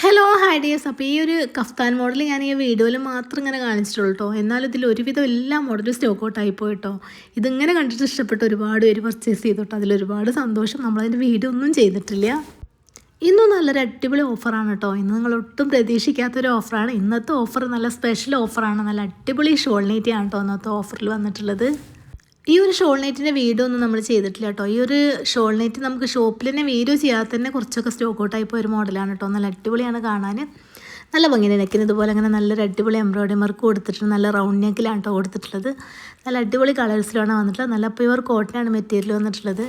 Hello hi dears. അപ്പോൾ ഈ ഒരു കഫ്താൻ മോഡൽ ഞാൻ ഈ വീഡിയോയിൽ മാത്രം ഇങ്ങനെ കാണിച്ചിട്ടുള്ളൂ കേട്ടോ. എന്നാലും ഇതിൽ ഒരുവിധം എല്ലാ മോഡലും സ്റ്റോക്ക് ഔട്ട് ആയിപ്പോയി കേട്ടോ. ഇതിങ്ങനെ കണ്ടിട്ട് ഇഷ്ടപ്പെട്ട് ഒരുപാട് പേര് പർച്ചേസ് ചെയ്തു കേട്ടോ. അതിലൊരുപാട് സന്തോഷം. നമ്മളതിൻ്റെ വീഡിയോ ഒന്നും ചെയ്തിട്ടില്ല. ഇന്നും നല്ലൊരു അടിപൊളി ഓഫറാണ് കേട്ടോ. ഇന്ന് നിങ്ങൾ ഒട്ടും പ്രതീക്ഷിക്കാത്തൊരു ഓഫറാണ്. ഇന്നത്തെ ഓഫർ നല്ല സ്പെഷ്യൽ ഓഫറാണ്. നല്ല അടിപൊളി ഷോൾ നൈറ്റിയാണ് കേട്ടോ ഇന്നത്തെ ഓഫറിൽ വന്നിട്ടുള്ളത്. ഈ ഒരു ഷോൾ നൈറ്റിൻ്റെ വീഡിയോ ഒന്നും നമ്മൾ ചെയ്തിട്ടില്ല കേട്ടോ. ഈ ഒരു ഷോൾ നൈറ്റ് നമുക്ക് ഷോപ്പിൽ തന്നെ വീഡിയോ ചെയ്യാതെ തന്നെ കുറച്ചൊക്കെ സ്റ്റോക്ക് ഔട്ട് ആയിപ്പോയ ഒരു മോഡലാണ് കേട്ടോ. നല്ല അടിപൊളിയാണ് കാണാൻ. നല്ല ഭംഗിയാണ് നെക്കിന്. ഇതുപോലെ അങ്ങനെ നല്ലൊരു അടിപൊളി എംബ്രോയിഡറി വർക്ക് കൊടുത്തിട്ടുണ്ട്. നല്ല റൗണ്ട് നെക്കിലാണ് കേട്ടോ കൊടുത്തിട്ടുള്ളത്. നല്ല അടിപൊളി കളേഴ്സിലാണ് വന്നിട്ടുള്ളത്. നല്ല പ്യുവർ കോട്ടനാണ് മെറ്റീരിയൽ വന്നിട്ടുള്ളത്.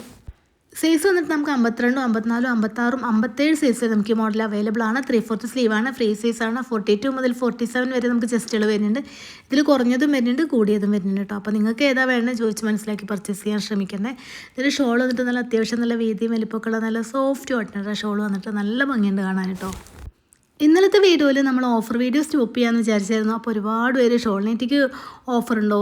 സൈസ് വന്നിട്ട് നമുക്ക് 52, 54, 56, 57 സൈസ് നമുക്ക് ഈ മോഡൽ അവൈലബിൾ ആണ്. 3/4 സ്ലീവാണ്. ഫ്രീ സൈസാണ്. 42 മുതൽ 47 വരെ നമുക്ക് ചെസ്റ്റുകൾ വരുന്നുണ്ട്. ഇതിൽ കുറഞ്ഞതും വരുന്നുണ്ട്, കൂടിയതും വരുന്നുണ്ട് കേട്ടോ. അപ്പോൾ നിങ്ങൾക്ക് ഏതാ വേണ്ടത് ചോദിച്ച് മനസ്സിലാക്കി പർച്ചേസ് ചെയ്യാൻ ശ്രമിക്കണേ. ഇതിൽ ഷോൾ വന്നിട്ട് നല്ല അത്യാവശ്യം നല്ല വീതിയും വലിപ്പമൊക്കെ ഉള്ള നല്ല സോഫ്റ്റ് കോട്ടനാണ് ഷോൾ വന്നിട്ട്. നല്ല ഭംഗിയുണ്ട് കാണാൻ കേട്ടോ. ഇന്നലത്തെ വീഡിയോയിൽ നമ്മൾ ഓഫർ വീഡിയോ സ്റ്റോപ്പ് ചെയ്യാമെന്ന് വിചാരിച്ചായിരുന്നു. അപ്പോൾ ഒരുപാട് പേര് ഷോൾ നൈറ്റിക്ക് ഓഫർ ഉണ്ടോ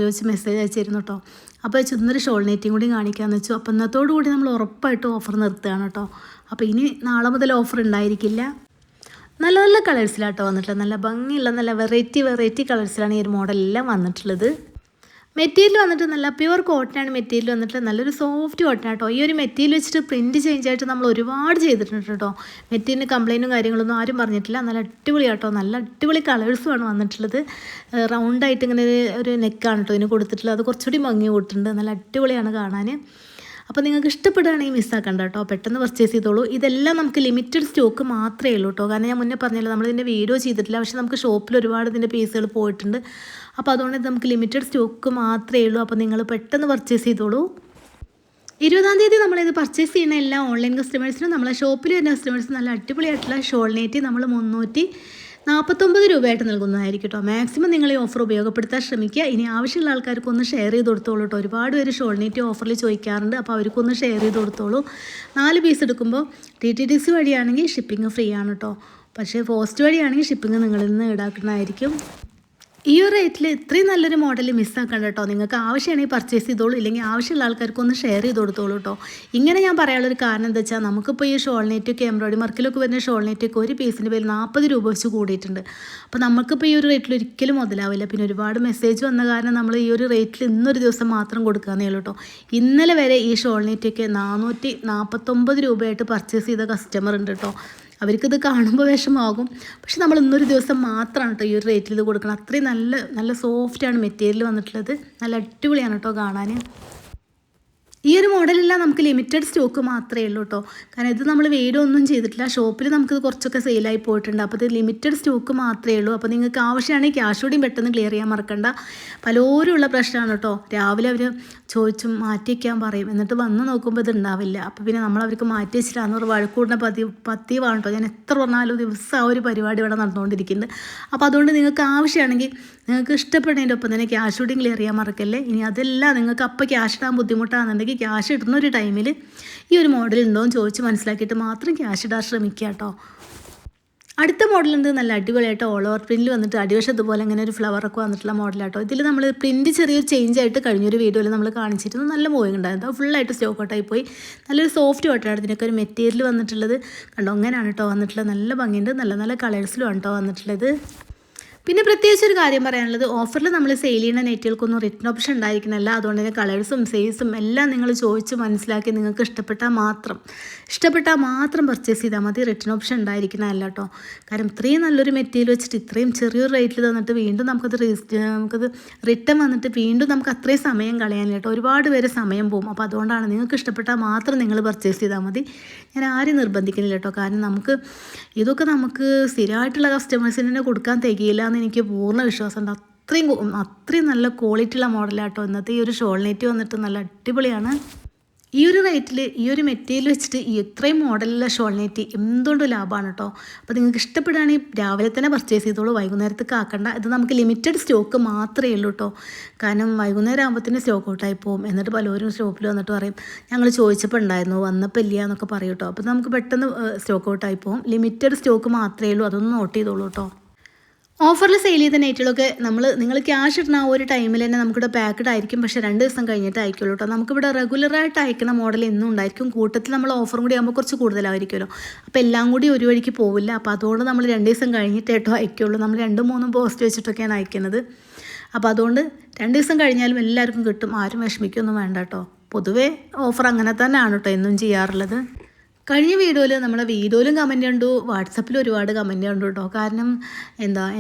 ചോദിച്ച് മെസ്സേജ് അയച്ചിരുന്നു കേട്ടോ. അപ്പോൾ ഇന്നൊരു ഷോൾ നൈറ്റിയും കൂടി കാണിക്കാമെന്ന് വെച്ചു. അപ്പോൾ ഇന്നത്തോടു കൂടി നമ്മൾ ഉറപ്പായിട്ടും ഓഫർ നിർത്തുകയാണ് കേട്ടോ. അപ്പോൾ ഇനി നാളെ മുതൽ ഓഫർ ഉണ്ടായിരിക്കില്ല. നല്ല നല്ല കളേഴ്സിലാട്ടോ വന്നിട്ടുള്ളത്. നല്ല ഭംഗിയുള്ള നല്ല വെറൈറ്റി കളേഴ്സിലാണ് ഈ ഒരു മോഡലെല്ലാം വന്നിട്ടുള്ളത്. മെറ്റീരിയൽ വന്നിട്ട് നല്ല പ്യുവർ കോട്ടനാണ് മെറ്റീരിയൽ വന്നിട്ട്. നല്ലൊരു സോഫ്റ്റ് കോട്ടൺ കേട്ടോ. ഈ ഒരു മെറ്റീരിയൽ വെച്ചിട്ട് പ്രിൻറ്റ് ചേഞ്ച് ആയിട്ട് നമ്മൾ ഒരുപാട് ചെയ്തിട്ടുണ്ട് കേട്ടോ. മെറ്റീരിയലിന് കംപ്ലൈൻറ്റും കാര്യങ്ങളൊന്നും ആരും പറഞ്ഞിട്ടില്ല. നല്ല അടിപൊളി കേട്ടോ. നല്ല അടിപൊളി കളേഴ്സുമാണ് വന്നിട്ടുള്ളത്. റൗണ്ടായിട്ട് ഇങ്ങനെ ഒരു നെക്കാണ് കേട്ടോ ഇതിന് കൊടുത്തിട്ടുള്ളത്. അത് കുറച്ചുകൂടി ഭംഗി കൊടുത്തിട്ടുണ്ട്. നല്ല അടിപൊളിയാണ് കാണാൻ. അപ്പോൾ നിങ്ങൾക്ക് ഇഷ്ടപ്പെടുകയാണെങ്കിൽ മിസ്സാക്കണ്ട കേട്ടോ. പെട്ടെന്ന് പർച്ചേസ് ചെയ്തോളൂ. ഇതെല്ലാം നമുക്ക് ലിമിറ്റഡ് സ്റ്റോക്ക് മാത്രമേ ഉള്ളൂ കേട്ടോ. കാരണം ഞാൻ മുന്നേ പറഞ്ഞല്ലോ നമ്മളിതിൻ്റെ വീഡിയോ ചെയ്തിട്ടില്ല. പക്ഷേ നമുക്ക് ഷോപ്പിൽ ഒരുപാട് ഇതിൻ്റെ പീസുകൾ പോയിട്ടുണ്ട്. അപ്പോൾ അതുകൊണ്ട് നമുക്ക് ലിമിറ്റഡ് സ്റ്റോക്ക് മാത്രമേ ഉള്ളൂ. അപ്പോൾ നിങ്ങൾ പെട്ടെന്ന് പർച്ചേസ് ചെയ്തോളൂ. 20-ാം തീയതി നമ്മളിത് പർച്ചേസ് ചെയ്യുന്ന എല്ലാ ഓൺലൈൻ കസ്റ്റമേഴ്സിനും നമ്മളെ ഷോപ്പിൽ വരുന്ന കസ്റ്റമേഴ്സിന് നല്ല അടിപൊളിയായിട്ടുള്ള ഷോൾ നൈറ്റി നമ്മൾ 349 രൂപയായിട്ട് നൽകുന്നതായിരിക്കും കേട്ടോ. മാക്സിമം നിങ്ങൾ ഈ ഓഫർ ഉപയോഗപ്പെടുത്താൻ ശ്രമിക്കുക. ഇനി ആവശ്യമുള്ള ആൾക്കാർക്ക് ഒന്ന് ഷെയർ ചെയ്ത് കൊടുത്തോളൂ കേട്ടോ. ഒരുപാട് പേര് ഷോൾ നൈറ്റി ഓഫറിൽ ചോദിക്കാറുണ്ട്. അപ്പോൾ അവർക്കൊന്ന് ഷെയർ ചെയ്ത് കൊടുത്തോളൂ. 4 പീസ് എടുക്കുമ്പോൾ TTDC വഴിയാണെങ്കിൽ ഷിപ്പിംഗ് ഫ്രീ ആണ് കേട്ടോ. പക്ഷേ പോസ്റ്റ് വഴിയാണെങ്കിൽ ഷിപ്പിംഗ് നിങ്ങളിൽ നിന്ന് ഈടാക്കുന്നതായിരിക്കും. ഈ ഒരു റേറ്റിൽ ഇത്രയും നല്ലൊരു മോഡൽ മിസ്സാക്കണ്ട കേട്ടോ. നിങ്ങൾക്ക് ആവശ്യമാണെങ്കിൽ പർച്ചേസ് ചെയ്തോളൂ. ഇല്ലെങ്കിൽ ആവശ്യമുള്ള ആൾക്കാർക്ക് ഒന്ന് ഷെയർ ചെയ്ത് കൊടുത്തോളൂ കേട്ടോ. ഇങ്ങനെ ഞാൻ പറയാനുള്ളൊരു കാരണം എന്താ വെച്ചാൽ നമുക്കിപ്പോൾ ഈ ഷോൾ നെറ്റൊക്കെ എംബ്രോയിഡറി വർക്കിലൊക്കെ വരുന്ന ഷോൾ നെറ്റൊക്കെ ഒരു പീസിൻ്റെ പേര് 40 രൂപ വെച്ച് കൂടിയിട്ടുണ്ട്. അപ്പോൾ നമുക്കിപ്പോൾ ഈ ഒരു റേറ്റിൽ ഒരിക്കലും മുതലാവില്ല. പിന്നെ ഒരുപാട് മെസ്സേജ് വന്ന കാരണം നമ്മൾ ഈ ഒരു റേറ്റിൽ ഇന്നൊരു ദിവസം മാത്രം കൊടുക്കാന്നേ ഉള്ളൂ കേട്ടോ. ഇന്നലെ വരെ ഈ ഷോൾ നെറ്റൊക്കെ 449 രൂപയായിട്ട് പർച്ചേസ് ചെയ്ത കസ്റ്റമർ ഉണ്ട് കേട്ടോ. അവർക്കിത് കാണുമ്പോൾ വിഷമാകും. പക്ഷെ നമ്മൾ ഇന്നൊരു ദിവസം മാത്രമാണ് കേട്ടോ ഈ ഒരു റേറ്റിൽ ഇത് കൊടുക്കണം. അത്രയും നല്ല സോഫ്റ്റാണ് മെറ്റീരിയൽ വന്നിട്ടുള്ളത്. നല്ല അടിപൊളിയാണ് കേട്ടോ കാണാൻ. ഈ ഒരു മോഡലെല്ലാം നമുക്ക് ലിമിറ്റഡ് സ്റ്റോക്ക് മാത്രമേ ഉള്ളൂ കേട്ടോ. കാരണം ഇത് നമ്മൾ വീഡിയോ ഒന്നും ചെയ്തിട്ടില്ല. ഷോപ്പിൽ നമുക്കിത് കുറച്ചൊക്കെ സെയിലായി പോയിട്ടുണ്ട്. അപ്പോൾ ഇത് ലിമിറ്റഡ് സ്റ്റോക്ക് മാത്രമേ ഉള്ളൂ. അപ്പോൾ നിങ്ങൾക്ക് ആവശ്യമാണെങ്കിൽ ക്യാഷ് കൂടിയും പെട്ടെന്ന് ക്ലിയർ ചെയ്യാൻ മറക്കണ്ട. പലരും ഉള്ള പ്രശ്നമാണ് കേട്ടോ. രാവിലെ അവർ ചോദിച്ചും മാറ്റി വയ്ക്കാൻ പറയും. എന്നിട്ട് വന്ന് നോക്കുമ്പോൾ ഇത് ഉണ്ടാവില്ല. അപ്പോൾ പിന്നെ നമ്മൾ അവർക്ക് മാറ്റി വെച്ചിട്ടാണ് ഒരു വഴക്കൂടുന്ന പതിവാണ് കേട്ടോ. ഞാൻ എത്ര പറഞ്ഞാലും ദിവസം ആ ഒരു പരിപാടി ഇവിടെ നടന്നുകൊണ്ടിരിക്കുന്നുണ്ട്. അപ്പോൾ അതുകൊണ്ട് നിങ്ങൾക്ക് ആവശ്യമാണെങ്കിൽ നിങ്ങൾക്ക് ഇഷ്ടപ്പെടുന്നതിൻ്റെ ഒപ്പം തന്നെ ക്യാഷ് കൂടിയും ക്ലിയർ ചെയ്യാൻ മറക്കല്ലേ. ഇനി അതെല്ലാം നിങ്ങൾക്ക് അപ്പോൾ ക്യാഷ് ഇടാൻ ബുദ്ധിമുട്ടാണെന്നുണ്ടെങ്കിൽ ക്യാഷ് ഇടുന്ന ഒരു ടൈമിൽ ഈ ഒരു മോഡൽ ഉണ്ടോ എന്ന് ചോദിച്ച് മനസ്സിലാക്കിയിട്ട് മാത്രം ക്യാഷ് ഇടാൻ ശ്രമിക്കുക കേട്ടോ. അടുത്ത മോഡലുണ്ട്. നല്ല അടിപൊളിയായിട്ട് ഓൾ ഓവർ പ്രിൻറ്റിൽ വന്നിട്ട് അടിവശത്ത് പോലെ ഇങ്ങനെ ഒരു ഫ്ലവറൊക്കെ വന്നിട്ടുള്ള മോഡലാട്ടോ. ഇതിൽ നമ്മൾ പ്രിൻറ്റ് ചെറിയൊരു ചേഞ്ച് ആയിട്ട് കഴിഞ്ഞൊരു വീഡിയോയിൽ നമ്മൾ കാണിച്ചിരുന്നു. നല്ല മൂവിങ് ഉണ്ടായിരുന്നു. ഫുള്ളായിട്ട് സ്റ്റോക്ക് ഔട്ടായി പോയി. നല്ലൊരു സോഫ്റ്റ് കോട്ടാണ് ഇതിനൊക്കെ ഒരു മെറ്റീരിയൽ വന്നിട്ടുള്ളത്. കണ്ടോ അങ്ങനെയാണ് കേട്ടോ വന്നിട്ടുള്ളത്. നല്ല ഭംഗിയുണ്ട്. നല്ല കളേഴ്സിലുമാണ് കേട്ടോ വന്നിട്ടുള്ളത്. പിന്നെ പ്രത്യേകിച്ച് ഒരു കാര്യം പറയാനുള്ളത്, ഓഫറിൽ നമ്മൾ സെയിൽ ചെയ്യുന്ന നെറ്റുകൾക്കൊന്നും റിട്ടേൺ ഓപ്ഷൻ ഉണ്ടായിരിക്കണമല്ല. അതുകൊണ്ട് തന്നെ കളേഴ്സും സൈസും എല്ലാം നിങ്ങൾ ചോദിച്ച് മനസ്സിലാക്കി നിങ്ങൾക്ക് ഇഷ്ടപ്പെട്ടാൽ മാത്രം പർച്ചേസ് ചെയ്താൽ മതി. റിട്ടേൺ ഓപ്ഷൻ ഉണ്ടായിരിക്കണമല്ല കേട്ടോ. കാരണം ഇത്രയും നല്ലൊരു മെറ്റീരിയൽ വെച്ചിട്ട് ഇത്രയും ചെറിയൊരു റേറ്റിൽ തന്നിട്ട് വീണ്ടും നമുക്കത് റിട്ടേൺ വന്നിട്ട് വീണ്ടും നമുക്ക് അത്രയും സമയം കളയാനില്ല കേട്ടോ. ഒരുപാട് പേര് സമയം പോകും. അപ്പോൾ അതുകൊണ്ടാണ് നിങ്ങൾക്ക് ഇഷ്ടപ്പെട്ടാൽ മാത്രം നിങ്ങൾ പർച്ചേസ് ചെയ്താൽ മതി. ഞാൻ ആരും നിർബന്ധിക്കുന്നില്ല കേട്ടോ. കാരണം ഇതൊക്കെ നമുക്ക് സ്ഥിരമായിട്ടുള്ള കസ്റ്റമേഴ്സിന് തന്നെ കൊടുക്കാൻ തികയില്ല എന്ന് എനിക്ക് പൂർണ്ണ വിശ്വാസമുണ്ട്. അത്രയും നല്ല ക്വാളിറ്റിയുള്ള മോഡലാട്ടോ ഇന്നത്തെ ഈ ഒരു ഷോൾ നൈറ്റി വന്നിട്ട്. നല്ല അടിപൊളിയാണ്. ഈ ഒരു റേറ്റിൽ ഈ ഒരു മെറ്റീരിയൽ വെച്ചിട്ട് ഈ ഇത്രയും മോഡലുള്ള ഷോൾ നൈറ്റി എന്തുകൊണ്ടും ലാഭമാണ് കേട്ടോ. അപ്പോൾ നിങ്ങൾക്ക് ഇഷ്ടപ്പെടുകയാണെങ്കിൽ രാവിലെ തന്നെ പർച്ചേസ് ചെയ്തോളൂ. വൈകുന്നേരത്തേക്ക് ആക്കണ്ട. ഇത് നമുക്ക് ലിമിറ്റഡ് സ്റ്റോക്ക് മാത്രമേ ഉള്ളൂ കേട്ടോ. കാരണം വൈകുന്നേരം ആകുമ്പോഴത്തേന് സ്റ്റോക്ക് ഔട്ടായി പോകും. എന്നിട്ട് പലരും ഷോപ്പിൽ വന്നിട്ട് പറയും ഞങ്ങൾ ചോദിച്ചപ്പോൾ ഉണ്ടായിരുന്നു വന്നപ്പോൾ ഇല്ല എന്നൊക്കെ പറയും കേട്ടോ. അപ്പോൾ നമുക്ക് പെട്ടെന്ന് സ്റ്റോക്ക് ഔട്ടായി പോകും. ലിമിറ്റഡ് സ്റ്റോക്ക് മാത്രമേ ഉള്ളൂ. അതൊന്ന് നോട്ട് ചെയ്തോളൂ കേട്ടോ. ഓഫറിൽ സെയിൽ ചെയ്ത നൈറ്റുകളൊക്കെ നിങ്ങൾ ക്യാഷ് ഇടുന്ന ആ ഒരു ടൈമിൽ തന്നെ നമുക്കിവിടെ പാക്കഡ് ആയിരിക്കും. പക്ഷേ 2 ദിവസം കഴിഞ്ഞിട്ട് അയക്കുള്ളൂ കേട്ടോ. നമുക്കിവിടെ റെഗുലറായിട്ട് അയക്കുന്ന മോഡൽ എന്നും ഉണ്ടായിരിക്കും. കൂട്ടത്തിൽ നമ്മൾ ഓഫറും കൂടി ആകുമ്പോൾ കുറച്ച് കൂടുതലായിരിക്കുമല്ലോ. അപ്പോൾ എല്ലാം കൂടി ഒരു വഴിക്ക് പോവില്ല. അപ്പോൾ അതുകൊണ്ട് നമ്മൾ 2 ദിവസം കഴിഞ്ഞിട്ട് കേട്ടോ അയക്കുള്ളൂ. നമ്മൾ 2-3 പോസ്റ്റ് വെച്ചിട്ടൊക്കെയാണ് അയക്കുന്നത്. അപ്പോൾ അതുകൊണ്ട് 2 ദിവസം കഴിഞ്ഞാലും എല്ലാവർക്കും കിട്ടും. ആരും വിഷമിക്കൊന്നും വേണ്ട കേട്ടോ. പൊതുവേ ഓഫർ അങ്ങനെ തന്നെയാണ് കേട്ടോ എന്നും ചെയ്യാറുള്ളത്. കഴിഞ്ഞ നമ്മളെ വീഡിയോയിലും കമൻറ്റ് കണ്ടു, വാട്സപ്പിലും ഒരുപാട് കമൻറ്റ് കണ്ടു കേട്ടോ. കാരണം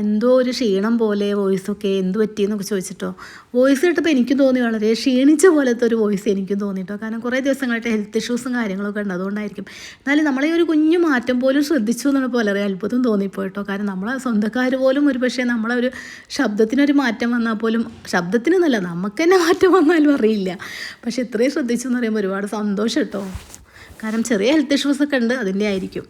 എന്തോ ഒരു ക്ഷീണം പോലെ വോയിസൊക്കെ എന്ത് പറ്റിയെന്നൊക്കെ ചോദിച്ചിട്ടോ. വോയിസ് കേട്ടപ്പോൾ എനിക്ക് തോന്നി വളരെ ക്ഷീണിച്ച പോലത്തെ ഒരു വോയിസ് എനിക്കും തോന്നിട്ടോ. കാരണം കുറേ ദിവസങ്ങളായിട്ട് ഹെൽത്ത് ഇഷ്യൂസും കാര്യങ്ങളൊക്കെ ഉണ്ട്, അതുകൊണ്ടായിരിക്കും. എന്നാലും നമ്മളെ ഒരു കുഞ്ഞു മാറ്റം പോലും ശ്രദ്ധിച്ചു എന്നുള്ള വളരെ അത്ഭുതം തോന്നിപ്പോയിട്ടോ. കാരണം നമ്മളെ സ്വന്തക്കാർ പോലും ഒരു പക്ഷേ നമ്മളെ ഒരു ശബ്ദത്തിനൊരു മാറ്റം വന്നാൽ പോലും, ശബ്ദത്തിനൊന്നല്ല നമുക്ക് തന്നെ മാറ്റം വന്നാലും അറിയില്ല. പക്ഷേ ഇത്രയും ശ്രദ്ധിച്ചു എന്ന് പറയുമ്പോൾ ഒരുപാട് സന്തോഷം കേട്ടോ. കാരണം ചെറിയ ഹെൽത്ത് ഇഷ്യൂസൊക്കെ ഉണ്ട്, അതിൻ്റെ ആയിരിക്കും.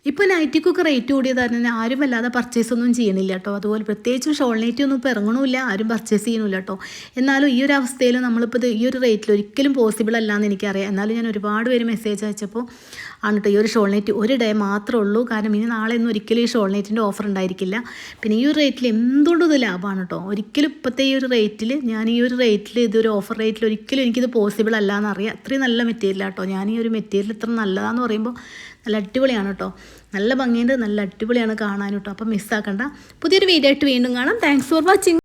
ഇപ്പോൾ നൈറ്റിക്കൊക്കെ റേറ്റ് കൂടിയത് തന്നെ ആരും വല്ലാതെ പർച്ചേസ് ഒന്നും ചെയ്യണില്ല കേട്ടോ. അതുപോലെ പ്രത്യേകിച്ചും ഷോൾ നൈറ്റി ഒന്നും ഇപ്പോൾ ഇറങ്ങണമില്ല, ആരും പർച്ചേസ് ചെയ്യണില്ല കേട്ടോ. എന്നാലും ഈ ഒരു അവസ്ഥയിൽ നമ്മളിപ്പോൾ ഈ ഒരു റേറ്റിൽ ഒരിക്കലും പോസിബിൾ അല്ല എന്ന് എനിക്കറിയാം. എന്നാലും ഞാൻ ഒരുപാട് പേര് മെസ്സേജ് അയച്ചപ്പോൾ ആണ് കേട്ടോ ഈ ഒരു ഷോൾ നൈറ്റ് ഒരു ഡേ മാത്രമേ ഉള്ളൂ. കാരണം ഇനി നാളെ ഒന്നും ഒരിക്കലും ഈ ഷോൾ നൈറ്റിൻ്റെ ഓഫർ ഉണ്ടായിരിക്കില്ല. പിന്നെ ഈ ഒരു റേറ്റിൽ എന്തുകൊണ്ടും ഇത് ലാഭമാണ് കേട്ടോ. ഒരിക്കലും ഇപ്പോഴത്തെ ഈ ഒരു റേറ്റിൽ ഇതൊരു ഓഫർ റേറ്റിൽ ഒരിക്കലും എനിക്കിത് പോസിബിൾ അല്ല എന്നറിയാം. അത്രയും നല്ല മെറ്റീരിയൽ കേട്ടോ. ഞാൻ ഈ ഒരു മെറ്റീരിയൽ ഇത്ര നല്ലതാണെന്ന് പറയുമ്പോൾ നല്ല അടിപൊളിയാണ് കേട്ടോ. നല്ല ഭംഗിയുണ്ട്, നല്ല അടിപൊളിയാണ് കാണാൻ കേട്ടോ. അപ്പോൾ മിസ്സാക്കണ്ട. പുതിയൊരു വീഡിയോ ആയിട്ട് വീണ്ടും കാണാം. Thanks for watching.